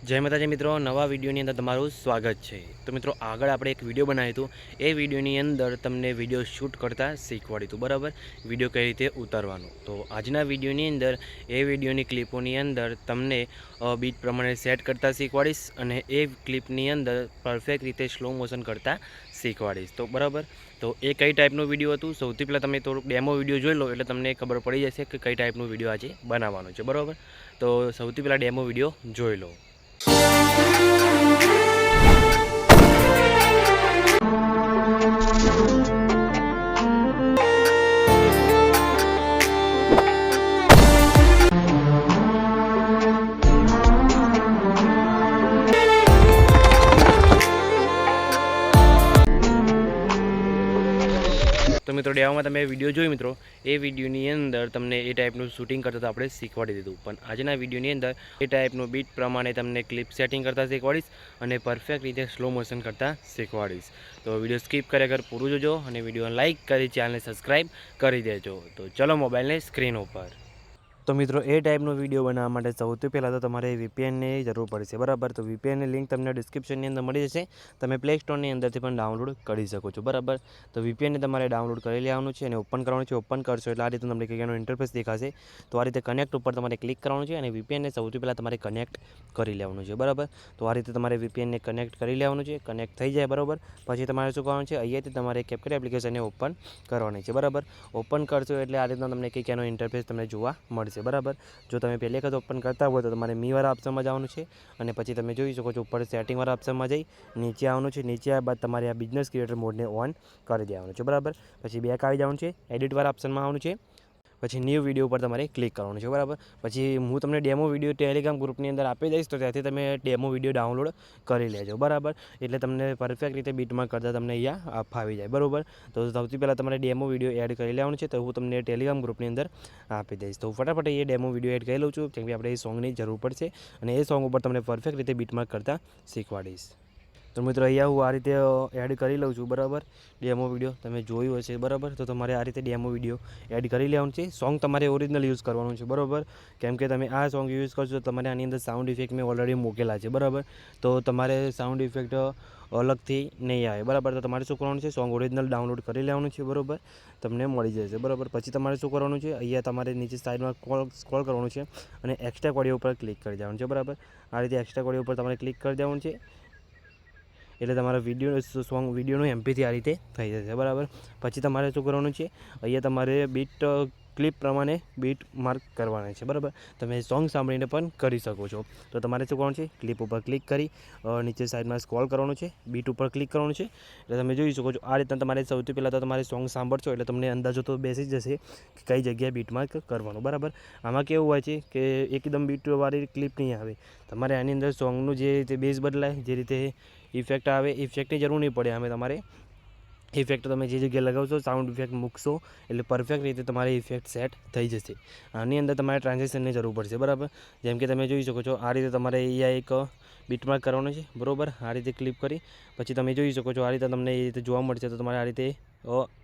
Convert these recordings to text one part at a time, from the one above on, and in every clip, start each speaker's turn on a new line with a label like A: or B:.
A: જય માતાજી મિત્રો, નવા વિડીયોની અંદર તમારું સ્વાગત છે। તો મિત્રો આગળ આપણે એક વિડીયો બનાવ્યું હતું। એ વિડીયોની અંદર તમને વિડીયો શૂટ કરતા શીખવાડ્યું હતું, બરાબર। વિડીયો કઈ રીતે ઉતારવાનો। તો આજના વિડીયોની અંદર એ વિડીયોની ક્લિપોની અંદર તમને બીટ પ્રમાણે સેટ કરતા શીખવાડીશ અને એ ક્લિપની અંદર પરફેક્ટ રીતે સ્લો મોશન કરતા શીખવાડીશ। તો બરાબર, તો એ કઈ ટાઈપનો વિડીયો હતું સૌથી પહેલાં તમે થોડુંક ડેમો વિડીયો જોઈ લો એટલે તમને ખબર પડી જશે કે કઈ ટાઈપનો વિડીયો આજે બનાવવાનો છે, બરાબર। તો સૌથી પહેલાં ડેમો વિડીયો જોઈ લો। तो मित्रों डेमोमां तमे विडियो जोई मित्रों ए विडियोनी अंदर तमने ए टाइपनुं शूटिंग करता तो आपणे शीखवाड़ी दीधुं पण आजना विडियोनी अंदर ए टाइपनुं बीट प्रमाणे तमने क्लिप सेटिंग करता शीखवाड़ीश अने परफेक्ट रीते स्लो मोशन करता शीखवाड़ीश। तो विडियो स्कीप करे अगर पूरुं जोजो अने विडियोने लाइक करी चेनलने सब्सक्राइब करी देजो। तो चलो मोबाइलने स्क्रीन पर। तो मित्रों ए टाइपनो विडियो बनावा माटे सौथी पहला तो तमारे वीपीएन ने जरूर पड़शे, बराबर। तो वीपीएन ની लिंक तमने डिस्क्रिप्शन अंदर मळी जशे, तमे प्ले स्टोर ની अंदरथी पण डाउनलॉड करी शको छो, बराबर। तो वीपीएन ने तमारे डाउनलॉड करी लेवानुं छे अने ओपन करवानुं छे। ओपन करशो એટલે આ રીતે તમને કંઈકનો ઇન્ટરફેસ દેખાશે। તો આ રીતે કનેક્ટ ઉપર તમારે ક્લિક કરવાનું છે અને વીપીએન ને સૌથી પહેલા તમારે કનેક્ટ કરી લેવાનું છે, બરાબર। તો આ રીતે તમારે વીપીએન ને કનેક્ટ કરી લેવાનું છે। કનેક્ટ થઈ જાય બરાબર પછી તમારે શું કરવાનું છે, અહીંયાથી તમારે કેપકટ એપ્લિકેશનને ઓપન કરવાની છે, બરાબર। ઓપન કરશો એટલે આ રીતનો તમને કંઈકનો ઇન્ટરફેસ તમને જોવા મળશે, બરાબર। जो તમે પહેલી વખત ઓપન કરતા હોય તો તમારે મીવાળા ઓપ્શનમાં જવાનું છે અને પછી તમે જોઈ શકો છો ઉપર સેટિંગવાળા ઓપ્શનમાં જઈ નીચે આવવાનું છે। નીચે આવ્યા બાદ તમારે આ બિઝનેસ ક્રિએટર મોડને ઓન કરી દેવાનું છે, બરાબર। પછી બેક આવી જવાનું છે, એડિટવાળા ઓપ્શનમાં આવવાનું છે, પછી ન્યૂ વિડીયો પર તમારે ક્લિક કરવાનું છે, બરાબર। પછી હું તમને ડેમો વિડીયો ટેલિગ્રામ ગ્રુપની અંદર આપી દઈશ તો ત્યાંથી તમે ડેમો વિડીયો ડાઉનલોડ કરી લેજો, બરાબર। એટલે તમને પરફેક્ટ રીતે બીટમાં કરતાં તમને અહીંયા ફાવી જાય, બરાબર। તો સૌથી પહેલાં તમારે ડેમો વિડીયો એડ કરી લેવાનું છે, તો હું તમને ટેલિગ્રામ ગ્રુપની અંદર આપી દઈશ। તો ફટાફટ એ ડેમો વિડીયો એડ કરી લઉં છું કેમ કે આપણે એ સોંગની જરૂર પડશે અને એ સોંગ ઉપર તમને પરફેક્ટ રીતે બીટમાં કરતાં શીખવાડીશ। तो मित्रों अहींया हूँ आ रीते एड करी लઉં છું, बराबर। डेमो विडियो तमे जोयुं हशे, बराबर। तो तमारे आ रीते डेमो विडियो एड करी लेवानुं छे। सॉन्ग तमारे ओरिजिनल यूज करवानुं छे, बराबर। केम के तमे आ सॉन्ग यूज करशो तो तमारे आनी अंदर साउंड इफेक्ट में ऑलरेडी मूकेला छे, बराबर। तो तमारे साउंड इफेक्ट अलगथी नहीं आवे, बराबर। तो तमारे शुं करवानुं छे, सॉन्ग ओरिजिनल डाउनलॉड करी लेवानुं छे, बराबर। तमने मळी जशे, बराबर। पछी तमारे शुं करवानुं छे, अहींया तमारे नीचे साइडमां स्क्रॉल करवानुं छे अने एक्स्ट्रा ऑडियो पर क्लिक करी देवानुं छे, बराबर। आ रीते एक्स्ट्रा ऑडियो पर तमारे क्लिक करी देवानुं छे એટલે તમારા વિડીયો સોંગ વિડીયોનું એમપીથી આ રીતે થઈ જશે, બરાબર। પછી તમારે શું કરવાનું છે, અહીંયા તમારે બીટ ક્લિપ પ્રમાણે બીટ માર્ક કરવાના છે, બરાબર। તમે સોંગ સાંભળીને પણ કરી શકો છો। તો તમારે શું કરવાનું છે, ક્લિપ ઉપર ક્લિક કરી નીચે સાઈડમાં સ્ક્રોલ કરવાનું છે, બીટ ઉપર ક્લિક કરવાનું છે એટલે તમે જોઈ શકો છો આ રીતના તમારે સૌથી પહેલાં તો તમારે સોંગ સાંભળશો એટલે તમને અંદાજો તો બેસી જશે કે કઈ જગ્યાએ બીટ માર્ક કરવાનું, બરાબર। આમાં કેવું હોય છે કે એકદમ બીટવાળી ક્લિપ નહીં આવે, તમારે આની અંદર સોંગનું જે રીતે બેઝ બદલાય, જે રીતે ઇફેક્ટ આવે, ઇફેક્ટની જરૂર નહીં પડે। આમે તમારે ઇફેક્ટ તમે જે જગ્યાએ લગાવશો સાઉન્ડ ઇફેક્ટ મૂકશો એટલે પરફેક્ટ રીતે તમારે ઇફેક્ટ સેટ થઈ જશે। આની અંદર તમારે ટ્રાન્ઝેક્શનની જરૂર પડશે, બરાબર। જેમ કે તમે જોઈ શકો છો આ રીતે તમારે અહીંયા એક બીટમાર્ક કરવાનો છે, બરાબર। આ રીતે ક્લિક કરી પછી તમે જોઈ શકો છો આ રીતે તમને એ રીતે જોવા મળશે તો તમારે આ રીતે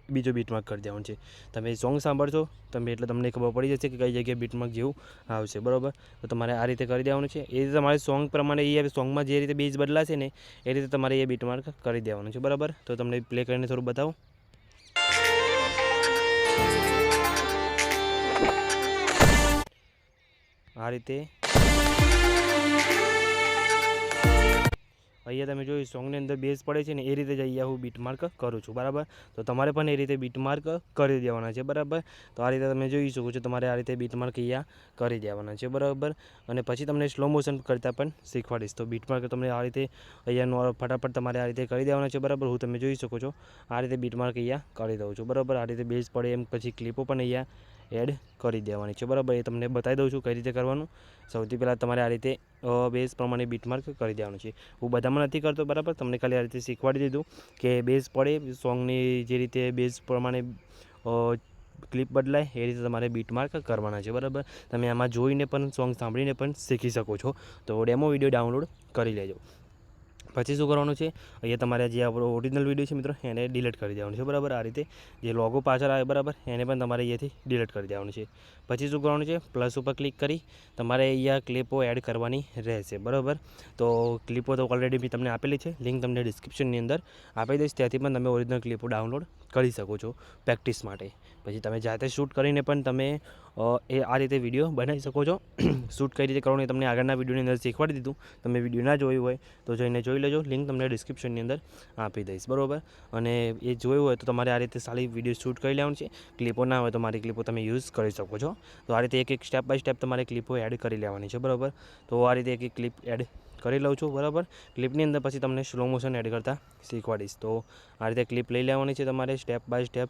A: બીજો બીટમાર્ક કરી દેવાનું છે। તમે સોંગ સાંભળશો તમે એટલે તમને ખબર પડી જશે કે કઈ જગ્યાએ બીટમાર્ક જેવું આવશે, બરાબર। તો તમારે આ રીતે કરી દેવાનું છે। એ રીતે તમારે સોંગ પ્રમાણે એ સોંગમાં જે રીતે બેઝ બદલાશે ને એ રીતે તમારે એ બીટમાર્ક કરી દેવાનું છે, બરાબર। તો તમને પ્લે કરીને થોડું બતાવું। આ રીતે અહીંયા તમે જોઈ સોંગની અંદર બેઝ પડે છે ને એ રીતે જ અહીંયા હું બીટમાર્ક કરું છું, બરાબર। તો તમારે પણ એ રીતે બીટમાર્ક કરી દેવાના છે, બરાબર। તો આ રીતે તમે જોઈ શકો છો તમારે આ રીતે બીટમાર્ક અહીંયા કરી દેવાના છે, બરાબર। અને પછી તમને સ્લો મોશન કરતાં પણ શીખવાડીશ। તો બીટમાર્ક તમને આ રીતે અહીંયા ફટાફટ તમારે આ રીતે કરી દેવાના છે, બરાબર। હું તમે જોઈ શકો છો આ રીતે બીટમાર્ક અહીંયા કરી દઉં છું, બરાબર। આ રીતે બેઝ પડે એમ પછી ક્લિપો પણ અહીંયા એડ કરી દેવાની છે, બરાબર। એ તમને બતાવી દઉં છું કઈ રીતે કરવાનું। સૌથી પહેલાં તમારે આ રીતે બેઝ પ્રમાણે બીટમાર્ક કરી દેવાનું છે। હું બધામાં નથી કરતો, બરાબર। તમને ખાલી આ રીતે શીખવાડી દીધું કે બેઝ પડે સોંગની જે રીતે બેઝ પ્રમાણે ક્લિપ બદલાય એ રીતે તમારે બીટમાર્ક કરવાના છે, બરાબર। તમે આમાં જોઈને પણ સોંગ સાંભળીને પણ શીખી શકો છો। તો ડેમો વિડીયો ડાઉનલોડ કરી લેજો। પછી શું કરવાનું છે, અહીંયા તમારે જે આપણો ઓરિજિનલ વિડીયો છે મિત્રો એને ડિલીટ કરી દેવાનું છે, બરાબર. આ રીતે જે લોગો પાછળ આવે બરાબર એને પણ તમારે અહીંયાથી ડિલીટ કરી દેવાનું છે. પછી શું કરવાનું છે, પ્લસ ઉપર ક્લિક કરી તમારે અહીંયા ક્લિપો એડ કરવાની રહેશે, બરાબર. તો ક્લિપો તો ઓલરેડી મેં તમને આપેલી છે, લિંક તમને ડિસ્ક્રિપ્શનની અંદર આપી દઈશ, ત્યાંથી પણ તમે ઓરિજિનલ ક્લિપો ડાઉનલોડ કરી શકો છો પ્રેક્ટિસ માટે. પછી તમે જાતે શૂટ કરીને પણ તમે આ રીતે વિડીયો બનાવી શકો છો. શૂટ કઈ રીતે કરવાનું એ તમને આગળના વિડીયોની અંદર શીખવાડી દીધું. તમે વિડીયો ના જોયું હોય તો જઈને જોઈ લેજો, લિંક તમને ડિસ્ક્રિપ્શનની અંદર આપી દઈશ, બરાબર. અને એ જોયું હોય તો તમારે આ રીતે સારી વિડીયો શૂટ કરી લેવાનું છે. ક્લિપો ના હોય તો મારી ક્લિપો તમે યુઝ કરી શકો છો. તો આ રીતે એક સ્ટેપ બાય સ્ટેપ તમારે ક્લિપો એડ કરી લેવાની છે, બરાબર. તો આ રીતે એક ક્લિપ એડ કરી લઉં છું, બરાબર. ક્લિપની અંદર પછી તમને સ્લો મોશન એડ કરતાં શીખવાડીશ. તો આ રીતે ક્લિપ લઈ લેવાની છે તમારે સ્ટેપ બાય સ્ટેપ.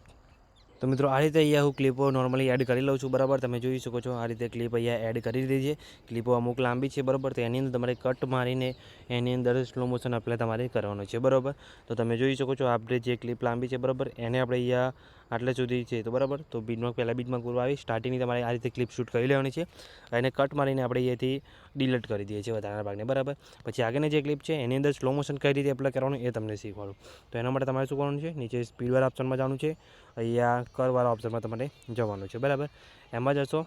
A: તો મિત્રો આ રીતે અહીંયા હું ક્લિપો નોર્મલી એડ કરી લઉં છું, બરાબર. તમે જોઈ શકો છો આ રીતે ક્લિપ અહીંયા એડ કરી દીધી છે. ક્લિપો અમુક લાંબી છે, બરાબર. તો એની અંદર તમારે કટ મારીને એની અંદર સ્લો મોશન અપ્લાય તમારે કરવાનું છે, બરાબર. તો તમે જોઈ શકો છો આપણે જે ક્લિપ લાંબી છે, બરાબર, એને આપણે અહીંયા આટલે સુધી છે, તો બરાબર. તો પહેલાં બીટમાં પૂરું આવી સ્ટાર્ટિંગની તમારે આ રીતે ક્લિપ શૂટ કરી લેવાની છે. એને કટ મારીને આપણે અહીંયાથી ડિલીટ કરી દઈએ છીએ વધારાના ભાગને, બરાબર. પછી આગળની જે ક્લિપ છે એની અંદર સ્લો મોશન કઈ રીતે એપ્લાય કરવાનું એ તમને શીખવાડું. તો એના માટે તમારે શું કરવાનું છે, નીચે સ્પીડવાળા ઓપ્શનમાં જવાનું છે, અહીંયા કરવાળા ઓપ્શનમાં તમારે જવાનું છે, બરાબર. એમાં જશો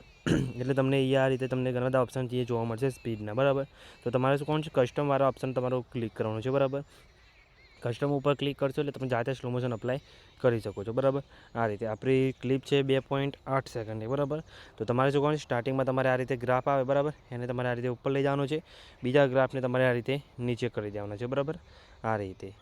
A: એટલે તમને અહીંયા આ રીતે તમને ઘણા બધા ઓપ્શન જે જોવા મળશે સ્પીડના, બરાબર. તો તમારે શું કરવાનું છે, કસ્ટમવાળા ઓપ્શન તમારું ક્લિક કરવાનું છે, બરાબર. કસ્ટમ ઉપર ક્લિક કરશો એટલે તમે જાતે સ્લો મોશન અપ્લાય કરી શકો છો, બરાબર. આ રીતે આપણી ક્લિપ છે 2.8 સેકન્ડની, બરાબર. તો તમારે શું કરવાનું, સ્ટાર્ટિંગમાં તમારે આ રીતે ગ્રાફ આવે, બરાબર, એને તમારે આ રીતે ઉપર લઈ જવાનો છે. બીજા ગ્રાફને તમારે આ રીતે નીચે કરી દેવાનો છે, બરાબર. આ રીતે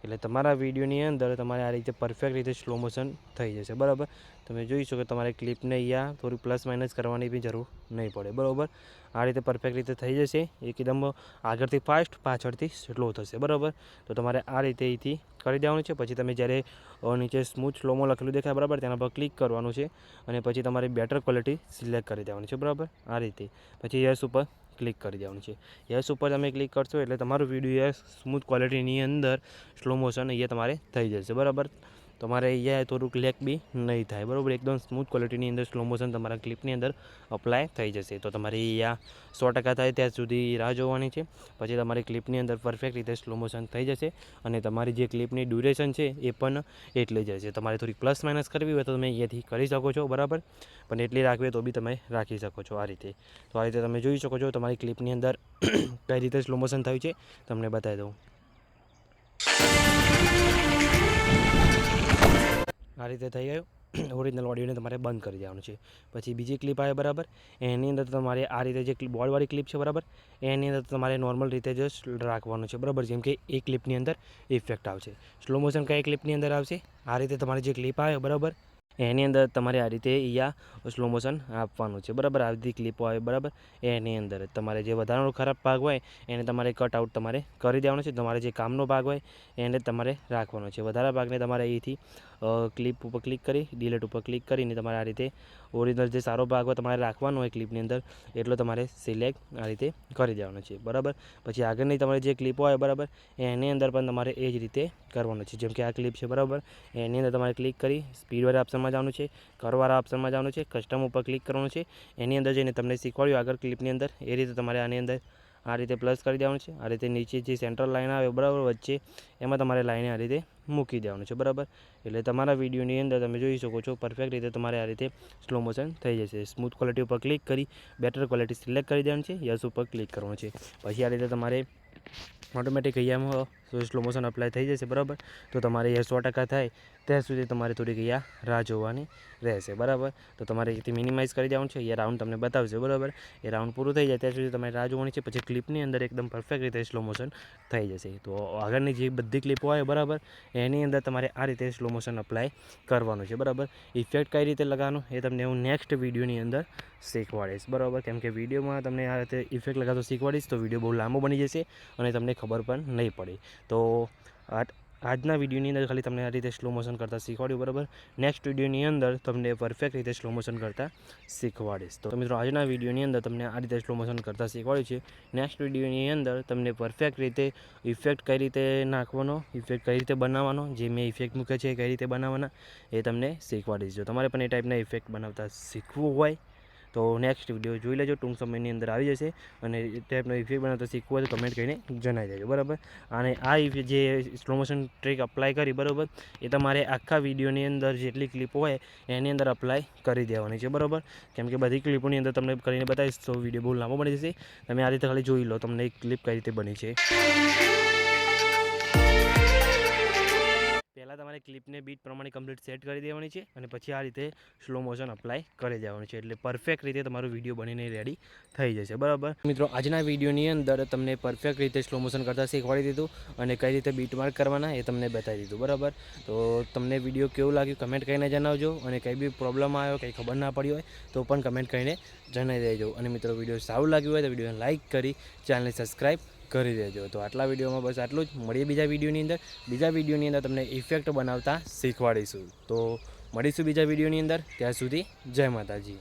A: એટલે તમારા વિડીયોની અંદર તમારે આ રીતે પરફેક્ટ રીતે સ્લો મોશન થઈ જશે, બરાબર. તમે જોઈ શકો તમારે ક્લિપને અહીંયા થોડી પ્લસ માઇનસ કરવાની બી જરૂર નહીં પડે, બરાબર. આ રીતે પરફેક્ટ રીતે થઈ જશે. એકદમ આગળથી ફાસ્ટ પાછળથી સ્લો થશે, બરાબર. તો તમારે આ રીતે અહીંથી કરી દેવાનું છે. પછી તમે જ્યારે નીચે સ્મૂથ સ્લોમો લખેલું દેખાય, બરાબર, તેના પર ક્લિક કરવાનું છે અને પછી તમારે બેટર ક્વોલિટી સિલેક્ટ કરી દેવાની છે, બરાબર. આ રીતે પછી યસ ઉપર ક્લિક કરી દેવાનું છે. યસ ઉપર તમે ક્લિક કરશો એટલે તમારું વિડીયો સ્મૂથ ક્વોલિટીની અંદર સ્લો મોશન અહીંયા તમારે થઈ જશે, બરાબર. તમારે અહીંયા થોડુંક લેક બી નહીં થાય, બરાબર. એકદમ સ્મૂથ ક્વોલિટીની અંદર સ્લો મોશન તમારા ક્લિપની અંદર અપ્લાય થઈ જશે. તો તમારે અહીંયા 100% થાય ત્યાં સુધી રાહ જોવાની છે. પછી તમારી ક્લિપની અંદર પરફેક્ટ રીતે સ્લો મોશન થઈ જશે અને તમારી જે ક્લિપની ડ્યુરેશન છે એ પણ એટલી જ રહેશે. તમારે થોડી પ્લસ માઇનસ કરવી હોય તો તમે અહીંયાથી કરી શકો છો, બરાબર. પણ એટલી રાખવી હોય તો બી તમે રાખી શકો છો આ રીતે. તો આ રીતે તમે જોઈ શકો છો તમારી ક્લિપની અંદર કઈ રીતે સ્લો મોશન થયું છે તમને બતાવી દઉં. આ રીતે થઈ ગયું. ઓરિજિનલ ઓડિયોને તમારે બંધ કરી દેવાનું છે. પછી બીજી ક્લિપ આવે, બરાબર. એની અંદર તમારે આ રીતે જે બોર્ડવાળી ક્લિપ છે, બરાબર, એની અંદર તમારે નોર્મલ રીતે જ રાખવાનું છે, બરાબર. જેમ કે એ ક્લિપની અંદર ઇફેક્ટ આવશે. સ્લો મોશન કઈ ક્લિપની અંદર આવશે, આ રીતે તમારી જે ક્લિપ આવે, બરાબર, એની અંદર તમારે આ રીતે અહીંયા સ્લો મોશન આપવાનું છે, બરાબર. આ બધી ક્લિપો આવે, બરાબર, એની અંદર તમારે જે વધારાનો ખરાબ ભાગ હોય એને તમારે કટ આઉટ તમારે કરી દેવાનો છે. તમારે જે કામનો ભાગ હોય એને તમારે રાખવાનો છે. વધારા ભાગને તમારે અહીંથી ક્લિપ ઉપર ક્લિક કરી ડિલીટ ઉપર ક્લિક કરીને તમારે આ રીતે ઓરિજિનલ જે સારો ભાગ હોય તમારે રાખવાનો હોય ક્લિપની અંદર એટલો તમારે સિલેક્ટ આ રીતે કરી દેવાનો છે, બરાબર. પછી આગળની તમારી જે ક્લિપો હોય, બરાબર, એની અંદર પણ તમારે એ જ રીતે કરવાનું છે. જેમ કે આ ક્લિપ છે, બરાબર, એની અંદર તમારે ક્લિક કરી સ્પીડવાળા ઓપ્શનમાં જવાનું છે, કરવાળા ઓપ્શનમાં જવાનું છે, કસ્ટમ ઉપર ક્લિક કરવાનું છે. એની અંદર જઈને તમને શીખવાડ્યું આગળ ક્લિપની અંદર એ રીતે તમારે આની અંદર આ રીતે પ્લસ કરી દેવાનું છે. આ રીતે નીચે જે સેન્ટ્રલ લાઈન આવે, બરાબર, વચ્ચે એમાં તમારે લાઈને આ રીતે મૂકી દેવાનું છે, બરાબર. એટલે તમારા વિડીયોની અંદર તમે જોઈ શકો છો પરફેક્ટ રીતે તમારે આ રીતે સ્લો મોશન થઈ જશે. સ્મૂથ ક્વોલિટી ઉપર ક્લિક કરી બેટર ક્વોલિટી સિલેક્ટ કરી દેવાનું છે, યસ ઉપર ક્લિક કરવાનું છે. પછી આ રીતે તમારે ઓટોમેટિક અહીંયા સ્લો મોશન અપ્લાય થઈ જશે, બરાબર. તો તમારે એ 100% થાય ત્યાં સુધી તમારે થોડીક અહીંયા રાહ જોવાની રહેશે, બરાબર. તો તમારે અહીંથી મિનિમાઇઝ કરી દેવાનું છે. અહીંયા રાઉન્ડ તમને બતાવશે, બરાબર. એ રાઉન્ડ પૂરું થઈ જાય ત્યાં સુધી તમારે રાહ જોવાની છે. પછી ક્લિપની અંદર એકદમ પરફેક્ટ રીતે સ્લો મોશન થઈ જશે. તો આગળની જે બધી ક્લિપો આવે, બરાબર, એની અંદર તમારે આ રીતે સ્લો મોશન અપ્લાય કરવાનું છે, બરાબર. ઇફેક્ટ કઈ રીતે લગાવવાનું એ તમને હું નેક્સ્ટ વિડીયોની અંદર શીખવાડીશ, બરાબર. કેમ કે વિડીયોમાં તમને આ રીતે ઇફેક્ટ લગાવતો શીખવાડીશ તો વિડીયો બહુ લાંબો બની જશે અને તમને ખબર પણ નહીં પડે. તો આજના વિડીયોની અંદર ખાલી તમને આ રીતે સ્લો મોશન કરતાં શીખવાડ્યું, બરાબર. નેક્સ્ટ વિડીયોની અંદર તમને પરફેક્ટ રીતે સ્લો મોશન કરતાં શીખવાડીશ. તો મિત્રો આજના વિડીયોની અંદર તમને આ રીતે સ્લો મોશન કરતાં શીખવાડ્યું છે. નેક્સ્ટ વિડીયોની અંદર તમને પરફેક્ટ રીતે ઇફેક્ટ કઈ રીતે નાખવાનો, ઇફેક્ટ કઈ રીતે બનાવવાનો, જે મેં ઇફેક્ટ મૂકે છે કઈ રીતે બનાવવાના એ તમને શીખવાડીશ. જો તમારે પણ એ ટાઈપના ઇફેક્ટ બનાવતા શીખવું હોય તો નેક્સ્ટ વિડીયો જોઈ લેજો, ટૂંક સમયની અંદર આવી જશે. અને એ ટાઈપનો ઇફેક્ટ બનાવતો શીખવું હોય તો કમેન્ટ કરીને જણાવી દેજો, બરાબર. અને આ જે સ્લો મોશન ટ્રીક અપ્લાય કરી, બરાબર, એ તમારે આખા વિડીયોની અંદર જેટલી ક્લિપ હોય એની અંદર અપ્લાય કરી દેવાની છે, બરાબર. કેમ કે બધી ક્લિપોની અંદર તમને કરીને બતાવીશ તો વિડીયો બહુ લાંબો બની જશે. તમે આ રીતે ખાલી જોઈ લો તમને એક ક્લિપ કઈ રીતે બની છે. પહેલાં તમારે ક્લિપને બીટ પ્રમાણે કમ્પ્લીટ સેટ કરી દેવાની છે અને પછી આ રીતે સ્લો મોશન અપ્લાય કરી દેવાનું છે, એટલે પરફેક્ટ રીતે તમારો વિડીયો બનીને રેડી થઈ જશે, બરાબર. મિત્રો, આજના વિડીયોની અંદર તમને પરફેક્ટ રીતે સ્લો મોશન કરતાં શીખવાડી દીધું અને કઈ રીતે બીટ માર્ક કરવાના એ તમને બતાવી દીધું, બરાબર. તો તમને વિડીયો કેવું લાગ્યું કમેન્ટ કરીને જણાવજો, અને કંઈ બી પ્રોબ્લેમ આવ્યો, કંઈ ખબર ના પડી હોય તો પણ કમેન્ટ કરીને જણાવી દેજો. અને મિત્રો, વિડીયો સારું લાગ્યું હોય તો વિડીયોને લાઇક કરી ચેનલને સબસ્ક્રાઈબ કરી દેજો. તો આટલા વિડીયોમાં બસ આટલું જ. મળીએ બીજા વિડીયોની અંદર તમને ઇફેક્ટ બનાવતા શીખવાડીશું. તો મળીશું બીજા વિડીયોની અંદર. ત્યાં સુધી જય માતાજી.